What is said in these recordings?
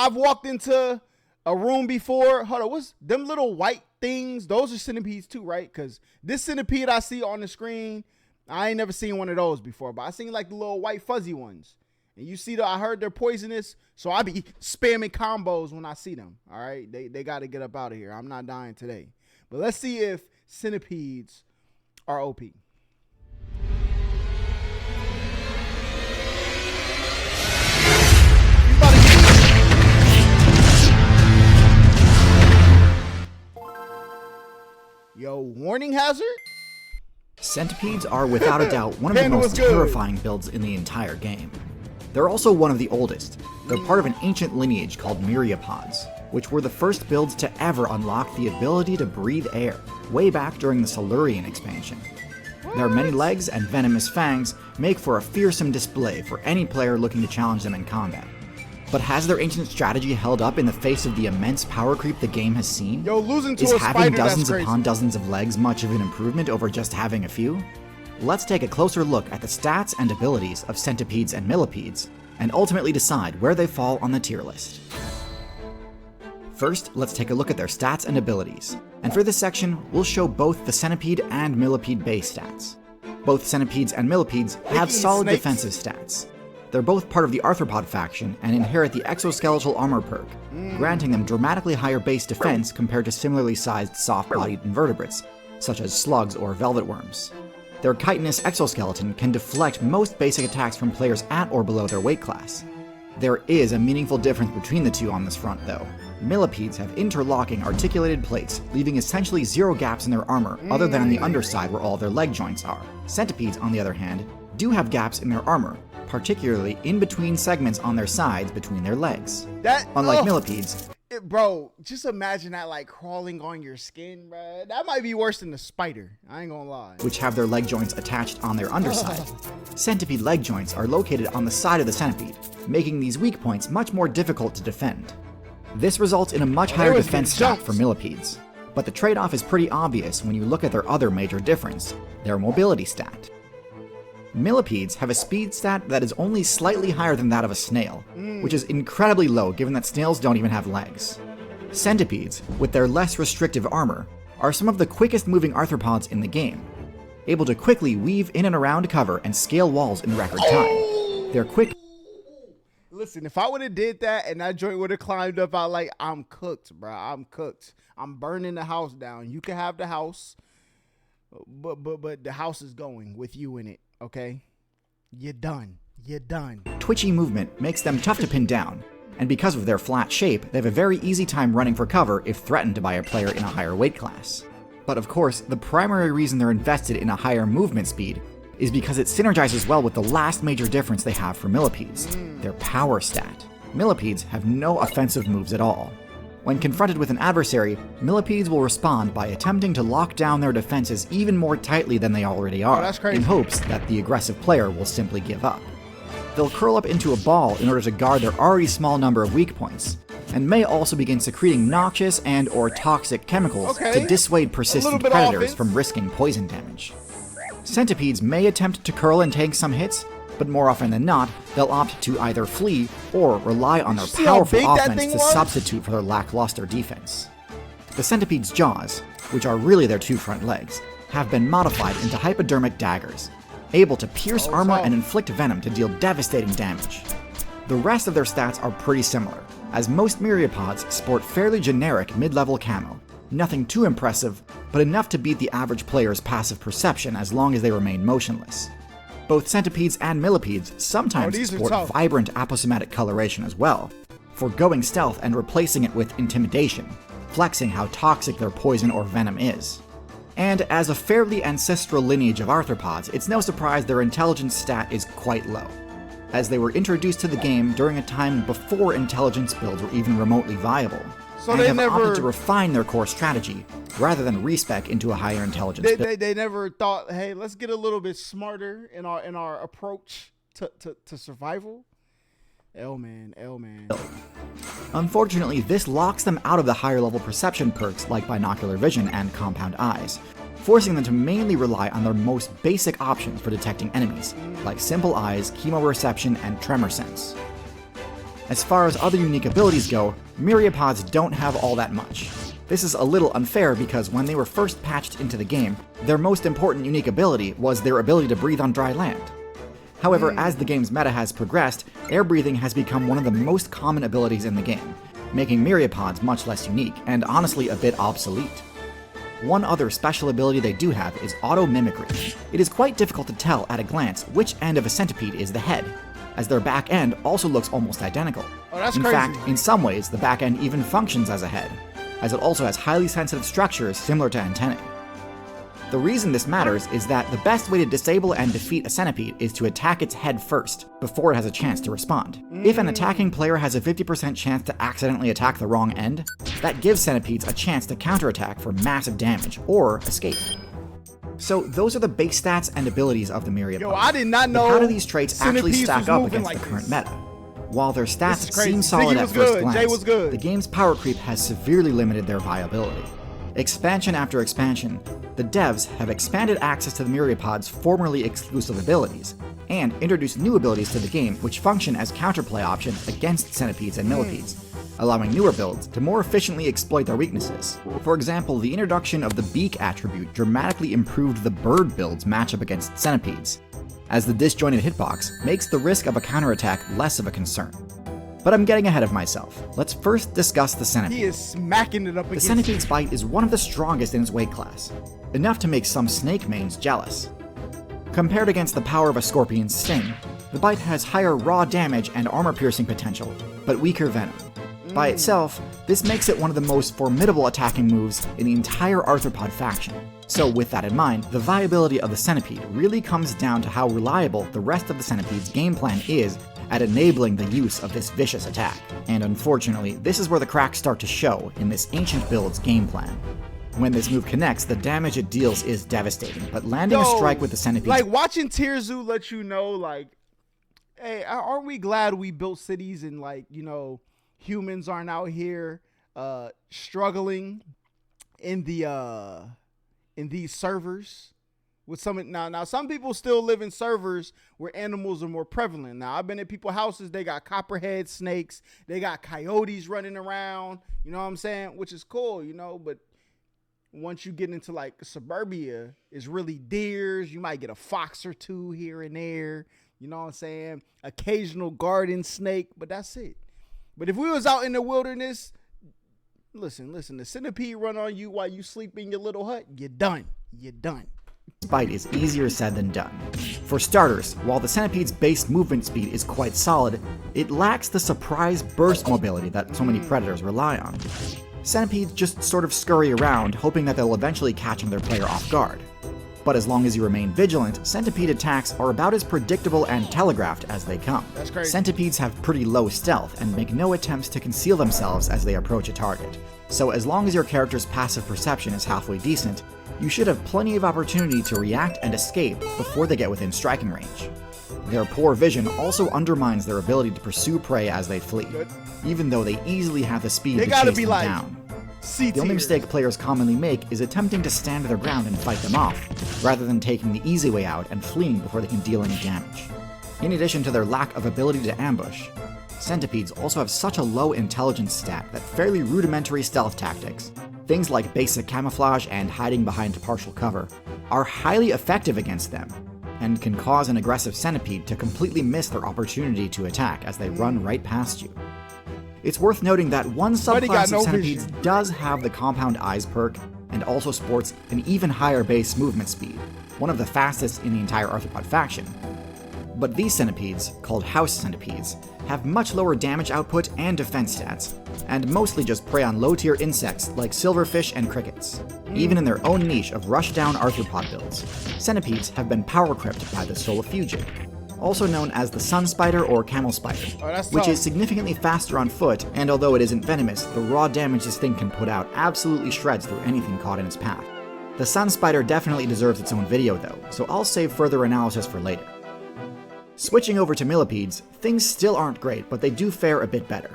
I've walked into a room before. Hold on, what's them little white things? Those are centipedes too, right? Because this centipede I see on the screen, I ain't never seen one of those before, but I seen like the little white fuzzy ones. And you see, I heard they're poisonous, so I be spamming combos when I see them. All right, they got to get up out of here. I'm not dying today. But let's see if centipedes are OP. Yo, warning hazard? Centipedes are without a doubt one of the most terrifying builds in the entire game. They're also one of the oldest. They're part of an ancient lineage called myriapods, which were the first builds to ever unlock the ability to breathe air, way back during the Silurian expansion. Their many legs and venomous fangs make for a fearsome display for any player looking to challenge them in combat. But has their ancient strategy held up in the face of the immense power creep the game has seen? Yo, losing to Is a having spider, dozens that's upon crazy. dozens of legs much of an improvement over just having a few? Let's take a closer look at the stats and abilities of centipedes and millipedes, and ultimately decide where they fall on the tier list. First, let's take a look at their stats and abilities, and for this section, we'll show both the centipede and millipede base stats. Both centipedes and millipedes have solid defensive stats. They're both part of the arthropod faction and inherit the exoskeletal armor perk, granting them dramatically higher base defense compared to similarly sized soft-bodied invertebrates, such as slugs or velvet worms. Their chitinous exoskeleton can deflect most basic attacks from players at or below their weight class. There is a meaningful difference between the two on this front, though. Millipedes have interlocking articulated plates, leaving essentially zero gaps in their armor other than on the underside where all their leg joints are. Centipedes, on the other hand, do have gaps in their armor, particularly in between segments on their sides between their legs. Unlike millipedes, bro, just imagine that like crawling on your skin, bro. That might be worse than the spider. I ain't gonna lie. which have their leg joints attached on their underside. Centipede leg joints are located on the side of the centipede, making these weak points much more difficult to defend. This results in a much higher defense stat for millipedes, but the trade-off is pretty obvious when you look at their other major difference, their mobility stat. Millipedes have a speed stat that is only slightly higher than that of a snail, which is incredibly low given that snails don't even have legs. Centipedes, with their less restrictive armor, are some of the quickest moving arthropods in the game, able to quickly weave in and around cover and scale walls in record time. They're quick. Listen, if I would have did that and that joint would have climbed up out, like, I'm cooked, bro. I'm cooked. I'm burning the house down. You can have the house, but the house is going with you in it, okay? You're done. You're done. Twitchy movement makes them tough to pin down, and because of their flat shape, they have a very easy time running for cover if threatened by a player in a higher weight class. But of course, the primary reason they're invested in a higher movement speed is because it synergizes well with the last major difference they have for millipedes, their power stat. Millipedes have no offensive moves at all. When confronted with an adversary, millipedes will respond by attempting to lock down their defenses even more tightly than they already are, that's crazy. in hopes that the aggressive player will simply give up. They'll curl up into a ball in order to guard their already small number of weak points, and may also begin secreting noxious and or toxic chemicals to dissuade persistent predators from risking poison damage. Centipedes may attempt to curl and tank some hits, but more often than not, they'll opt to either flee or rely on their powerful offense to substitute for their lackluster defense. The centipede's jaws, which are really their two front legs, have been modified into hypodermic daggers, able to pierce armor and inflict venom to deal devastating damage. The rest of their stats are pretty similar, as most myriapods sport fairly generic mid-level camo. Nothing too impressive, but enough to beat the average player's passive perception as long as they remain motionless. Both centipedes and millipedes sometimes sport vibrant aposematic coloration as well, forgoing stealth and replacing it with intimidation, flexing how toxic their poison or venom is. And as a fairly ancestral lineage of arthropods, it's no surprise their intelligence stat is quite low, as they were introduced to the game during a time before intelligence builds were even remotely viable. So they have opted to refine their core strategy, rather than respec into a higher intelligence build. They never thought, hey, let's get a little bit smarter in our approach to survival. L man. Unfortunately, this locks them out of the higher level perception perks like binocular vision and compound eyes, forcing them to mainly rely on their most basic options for detecting enemies, like simple eyes, chemoreception, and tremor sense. As far as other unique abilities go, myriapods don't have all that much. This is a little unfair because when they were first patched into the game, their most important unique ability was their ability to breathe on dry land. However, as the game's meta has progressed, air breathing has become one of the most common abilities in the game, making myriapods much less unique, and honestly a bit obsolete. One other special ability they do have is auto-mimicry. It is quite difficult to tell at a glance which end of a centipede is the head, as their back end also looks almost identical. Oh, that's in crazy. fact, in some ways, the back end even functions as a head, as it also has highly sensitive structures similar to antennae. The reason this matters is that the best way to disable and defeat a centipede is to attack its head first, before it has a chance to respond. If an attacking player has a 50% chance to accidentally attack the wrong end, that gives centipedes a chance to counterattack for massive damage, or escape. So those are the base stats and abilities of the myriapod. Yo, I did not know. But how do these traits actually Centipedes stack was up moving against like the current this. meta? While their stats is crazy. seem solid Ziggy at was first good. glance, Jay was good. the game's power creep has severely limited their viability. Expansion after expansion, the devs have expanded access to the myriapod's formerly exclusive abilities, and introduced new abilities to the game which function as counterplay options against centipedes and millipedes, allowing newer builds to more efficiently exploit their weaknesses. For example, the introduction of the beak attribute dramatically improved the bird build's matchup against centipedes, as the disjointed hitbox makes the risk of a counterattack less of a concern. But I'm getting ahead of myself. Let's first discuss the centipede. He is smacking it up The against centipede's bite is one of the strongest in its weight class, enough to make some snake mains jealous. Compared against the power of a scorpion's sting, the bite has higher raw damage and armor-piercing potential, but weaker venom. By itself, this makes it one of the most formidable attacking moves in the entire arthropod faction. So with that in mind, the viability of the centipede really comes down to how reliable the rest of the centipede's game plan is at enabling the use of this vicious attack. And unfortunately, this is where the cracks start to show in this ancient build's game plan. When this move connects, the damage it deals is devastating, but landing a strike with the centipede... Like, watching Tierzu let you know, like, hey, aren't we glad we built cities and, like, you know, humans aren't out here struggling in these servers? With some now some people still live in servers where animals are more prevalent. Now I've been at people's houses, they got copperhead snakes, they got coyotes running around, you know what I'm saying, which is cool, you know, but once you get into like suburbia, it's really deers, you might get a fox or two here and there, you know what I'm saying, occasional garden snake, but that's it. But if we was out in the wilderness, listen, the centipede run on you while you sleep in your little hut, you're done. Bite is easier said than done. For starters, while the centipede's base movement speed is quite solid, it lacks the surprise burst mobility that so many predators rely on. Centipedes just sort of scurry around, hoping that they'll eventually catch their player off guard. But as long as you remain vigilant, centipede attacks are about as predictable and telegraphed as they come. That's crazy. Centipedes have pretty low stealth and make no attempts to conceal themselves as they approach a target. So as long as your character's passive perception is halfway decent, you should have plenty of opportunity to react and escape before they get within striking range. Their poor vision also undermines their ability to pursue prey as they flee, even though they easily have the speed to chase them down. The only mistake players commonly make is attempting to stand their ground and fight them off, rather than taking the easy way out and fleeing before they can deal any damage. In addition to their lack of ability to ambush, centipedes also have such a low intelligence stat that fairly rudimentary stealth tactics, things like basic camouflage and hiding behind partial cover, are highly effective against them, and can cause an aggressive centipede to completely miss their opportunity to attack as they run right past you. It's worth noting that one subclass of centipedes does have the compound eyes perk and also sports an even higher base movement speed, one of the fastest in the entire arthropod faction. But these centipedes, called house centipedes, have much lower damage output and defense stats, and mostly just prey on low-tier insects like silverfish and crickets. Even in their own niche of rush-down arthropod builds, centipedes have been power-crept by the Solifugid, also known as the sun spider or camel spider, which is significantly faster on foot, and although it isn't venomous, the raw damage this thing can put out absolutely shreds through anything caught in its path. The sun spider definitely deserves its own video though, so I'll save further analysis for later. Switching over to millipedes, things still aren't great, but they do fare a bit better.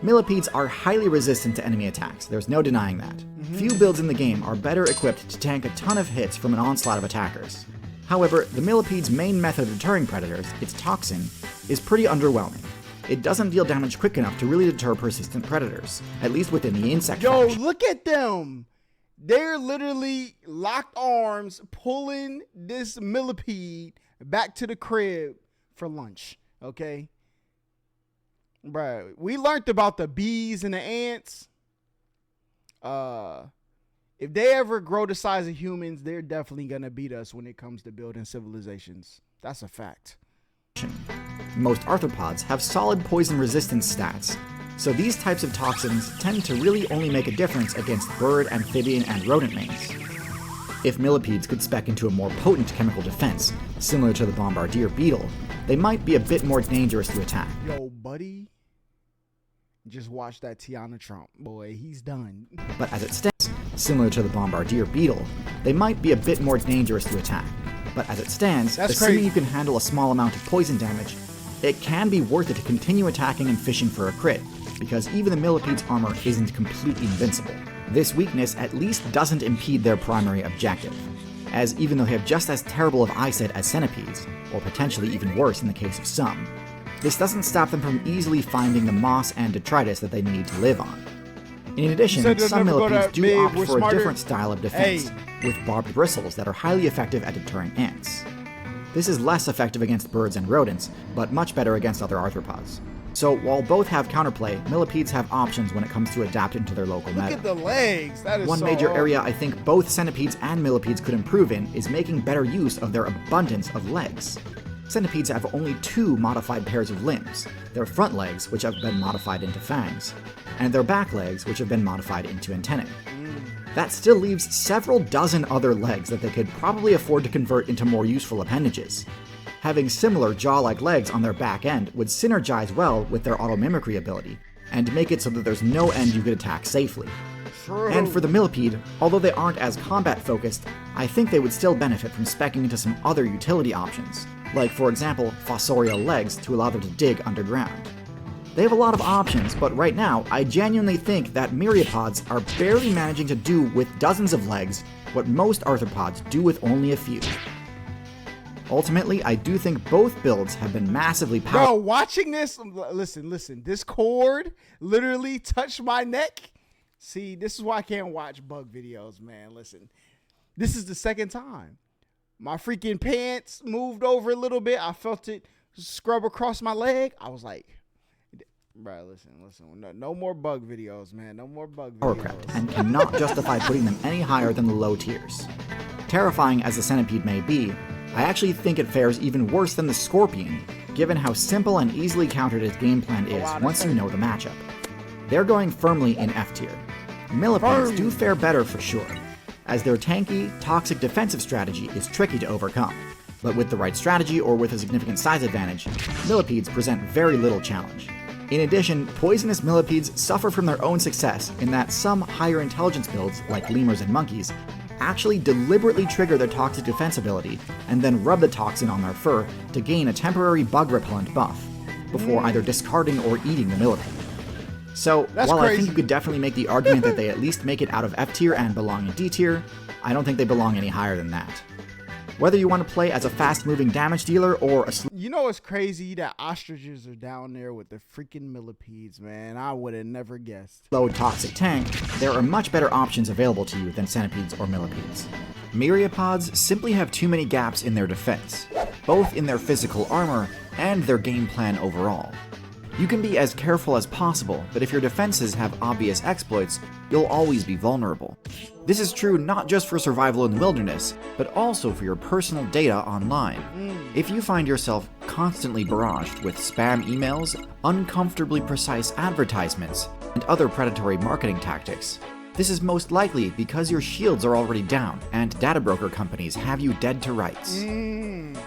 Millipedes are highly resistant to enemy attacks, there's no denying that. Few builds in the game are better equipped to tank a ton of hits from an onslaught of attackers. However, the millipede's main method of deterring predators, its toxin, is pretty underwhelming. it doesn't deal damage quick enough to really deter persistent predators, at least within the insect Yo, faction. look at them. They're literally locked arms pulling this millipede back to the crib for lunch, okay? Bro, we learned about the bees and the ants. If they ever grow the size of humans, they're definitely going to beat us when it comes to building civilizations. That's a fact. Most arthropods have solid poison resistance stats, so these types of toxins tend to really only make a difference against bird, amphibian, and rodent mains. If millipedes could spec into a more potent chemical defense, similar to the bombardier beetle, they might be a bit more dangerous to attack. Yo, buddy, just watch that Tiana Trump. Boy, he's done. But as it stands, similar to the bombardier beetle, they might be a bit more dangerous to attack. But as it stands, assuming you can handle a small amount of poison damage, it can be worth it to continue attacking and fishing for a crit, because even the millipede's armor isn't completely invincible. This weakness at least doesn't impede their primary objective, as even though they have just as terrible of eyesight as centipedes, or potentially even worse in the case of some, this doesn't stop them from easily finding the moss and detritus that they need to live on. In addition, some millipedes do opt for a different style of defense, with barbed bristles that are highly effective at deterring ants. This is less effective against birds and rodents, but much better against other arthropods. So while both have counterplay, millipedes have options when it comes to adapting to their local meta. Look at the legs. That is One major area I think both centipedes and millipedes could improve in is making better use of their abundance of legs. Centipedes have only 2 modified pairs of limbs, their front legs, which have been modified into fangs, and their back legs, which have been modified into antennae. That still leaves several dozen other legs that they could probably afford to convert into more useful appendages. Having similar jaw-like legs on their back end would synergize well with their auto-mimicry ability, and make it so that there's no end you could attack safely. True. And for the millipede, although they aren't as combat-focused, I think they would still benefit from speccing into some other utility options, like for example, fossorial legs to allow them to dig underground. They have a lot of options, but right now, I genuinely think that myriapods are barely managing to do with dozens of legs what most arthropods do with only a few. Ultimately, I do think both builds have been massively powerful. Bro, watching this, listen, this cord literally touched my neck. See, this is why I can't watch bug videos, man. Listen, this is the second time. My freaking pants moved over a little bit. I felt it scrub across my leg. I was like, bro, listen. No more bug videos, man. No more bug videos. And cannot justify putting them any higher than the low tiers. Terrifying as the centipede may be, I actually think it fares even worse than the scorpion, given how simple and easily countered its game plan is once you know the matchup. They're going firmly in F tier. Millipedes do fare better for sure, as their tanky, toxic defensive strategy is tricky to overcome. But with the right strategy or with a significant size advantage, millipedes present very little challenge. In addition, poisonous millipedes suffer from their own success in that some higher intelligence builds, like lemurs and monkeys, actually deliberately trigger their toxic defense ability and then rub the toxin on their fur to gain a temporary bug repellent buff, before either discarding or eating the millipede. So, while I think you could definitely make the argument that they at least make it out of F tier and belong in D tier, I don't think they belong any higher than that. Whether you want to play as a fast-moving damage dealer or a You know what's crazy? That ostriches are down there with the freaking millipedes, man. I would have never guessed. Low toxic tank, there are much better options available to you than centipedes or millipedes. Myriapods simply have too many gaps in their defense, both in their physical armor and their game plan overall. You can be as careful as possible, but if your defenses have obvious exploits, you'll always be vulnerable. This is true not just for survival in the wilderness, but also for your personal data online. If you find yourself constantly barraged with spam emails, uncomfortably precise advertisements, and other predatory marketing tactics, this is most likely because your shields are already down and data broker companies have you dead to rights.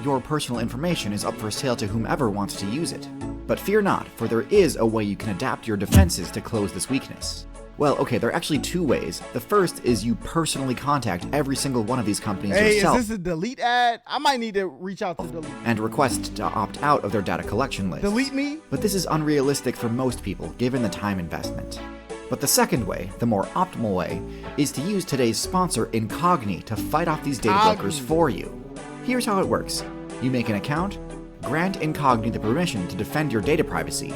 Your personal information is up for sale to whomever wants to use it. But fear not, for there is a way you can adapt your defenses to close this weakness. Well, okay, there are actually 2 ways. The first is you personally contact every single one of these companies yourself. Hey, is this a delete ad? I might need to reach out to delete. And request to opt out of their data collection list. Delete me? But this is unrealistic for most people, given the time investment. But the second way, the more optimal way, is to use today's sponsor, Incogni, to fight off these data brokers for you. Here's how it works. You make an account, grant Incogni the permission to defend your data privacy.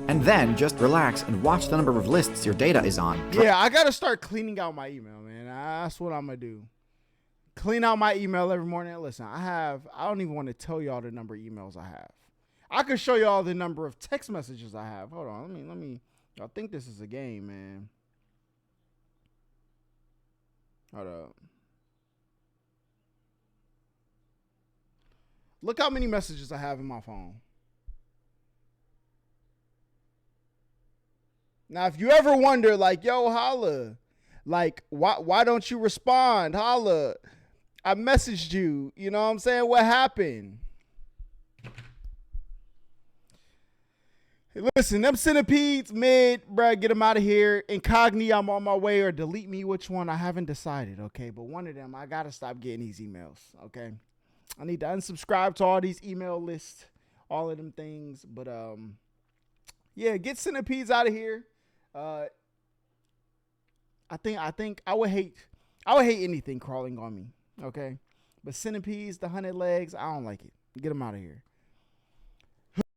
And then just relax and watch the number of lists your data is on. Yeah, I gotta start cleaning out my email, man. That's what I'm gonna do. Clean out my email every morning. Listen, I don't even want to tell y'all the number of emails I have. I could show y'all the number of text messages I have. Hold on, let me. Y'all think this is a game, man? Hold up. Look how many messages I have in my phone. Now, if you ever wonder, like, yo, Holla, like, why don't you respond? Holla, I messaged you. You know what I'm saying? What happened? Hey, listen, them centipedes, mid, bruh, get them out of here. Incogni, I'm on my way, or delete me. Which one? I haven't decided, okay? But one of them, I got to stop getting these emails, okay? I need to unsubscribe to all these email lists, all of them things. But, yeah, get centipedes out of here. I think I would hate anything crawling on me, okay? But centipedes, the 100 legs, I don't like it. Get them out of here.